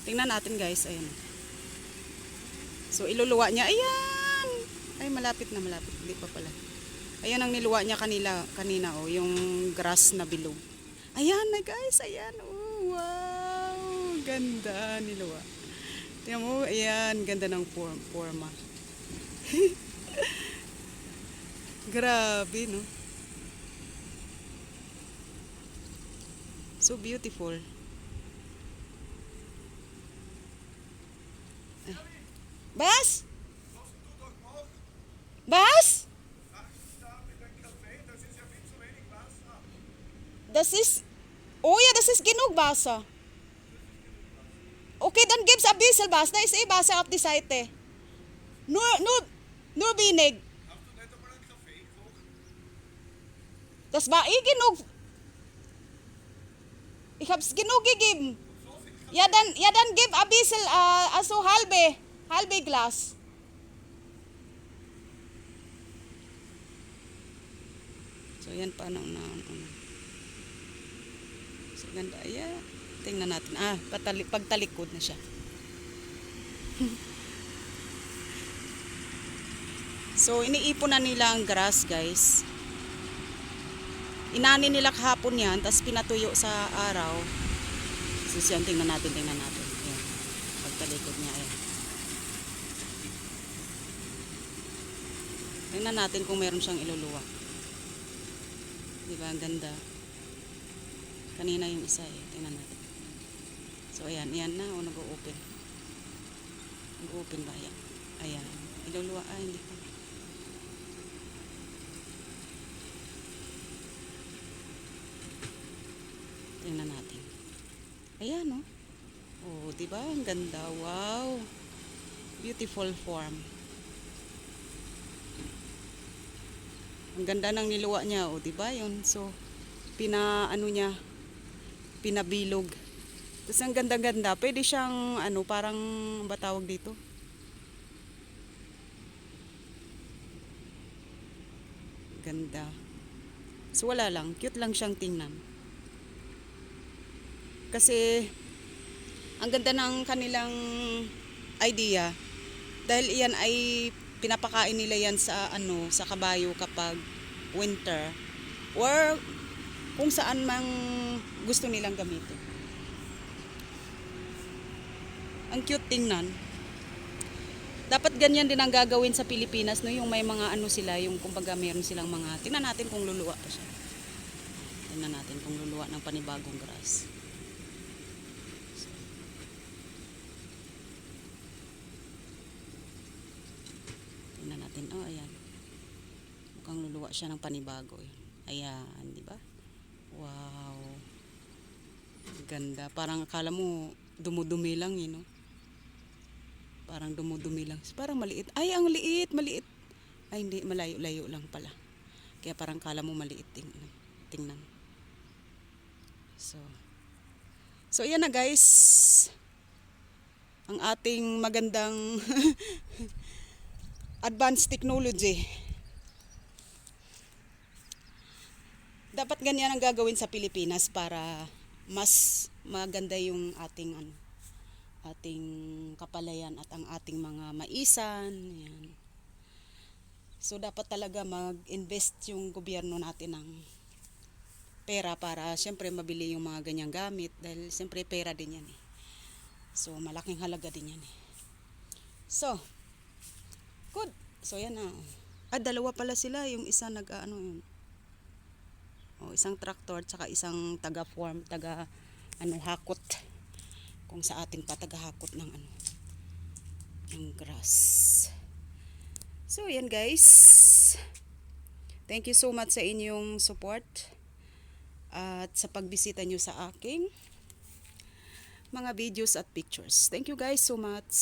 Tingnan natin guys, ayan. So iluluwa niya, ayan. Ay malapit na, malapit, hindi pa pala. Ayan ang niluwa niya kanina oh, yung grass na bilog. Ayan na guys, ayan. Oh, wow, ganda niluwa. Tingnan mo, ayan, ganda ng forma. Grabe, no? So beautiful. Bas? Bas? Das ist, oh ja, das ist genug Wasser. Okay, dann gibt's ein bisschen Wasser. Da ist eh Wasser auf die Seite. Nur wenig. Das war eh genug. Ich hab's genug gegeben. Ja, dann gib ein bisschen, also halbe Glas. So, yan pa na. So, ganda. Ayan. Tingnan natin. Pagtalikod na siya. So, iniipon na nila ang grass, guys. Inani nila kahapon yan, tapos pinatuyo sa araw. So, yan, tingnan natin. Ayan. Pagtalikod niya, ayan. Tingnan natin kung meron siyang iluluwa. Diba, ang ganda. Kanina yung isa eh. Tingnan natin. So, ayan na. O, nag-o-open. Nag-o-open ba? Ayan. Iluluwa. Hindi pa. Tingnan natin. Ayan, no? Oh, diba? Ang ganda. Wow. Beautiful form. Ang ganda ng niluwa niya. Oh, diba? Yun. So, pinabilog. Tapos ang ganda-ganda. Pwede siyang, parang, ba tawag dito? Ganda. So, wala lang. Cute lang siyang tingnan. Kasi, ang ganda ng kanilang idea. Dahil iyan ay pinapakain nila yan sa, sa kabayo kapag winter. Or, kung saan mang gusto nilang gamitin. Ang cute tingnan. Dapat ganyan din ang gagawin sa Pilipinas, no? Yung may mga sila, yung kumbaga meron silang mga, tingnan natin kung luluwa pa siya. Tingnan natin kung luluwa ng panibagong grass. Tingnan natin, oh ayan. Mukhang luluwa siya ng panibago. Ayan, di ba? Wow. Ganda. Parang akala mo dumudumi lang, no? Parang dumudumi lang. Parang maliit. Ay, ang liit, maliit. Ay, hindi, malayo-layo lang pala. Kaya parang akala mo maliit. Tingnan. So, yan na guys. Ang ating magandang advanced technology. Dapat ganyan ang gagawin sa Pilipinas para mas maganda yung ating kapalayan at ang ating mga maisan. Yan. So dapat talaga mag-invest yung gobyerno natin ng pera para siyempre mabili yung mga ganyang gamit dahil siyempre pera din yan eh. So malaking halaga din yan eh. So, good. So yan na. Dalawa pala sila, yung isa yun. Isang traktor tsaka isang hakot. Kung sa atin pa tagahakot ng ng grass. So yan guys. Thank you so much sa inyong support at sa pagbisita nyo sa aking mga videos at pictures. Thank you guys so much.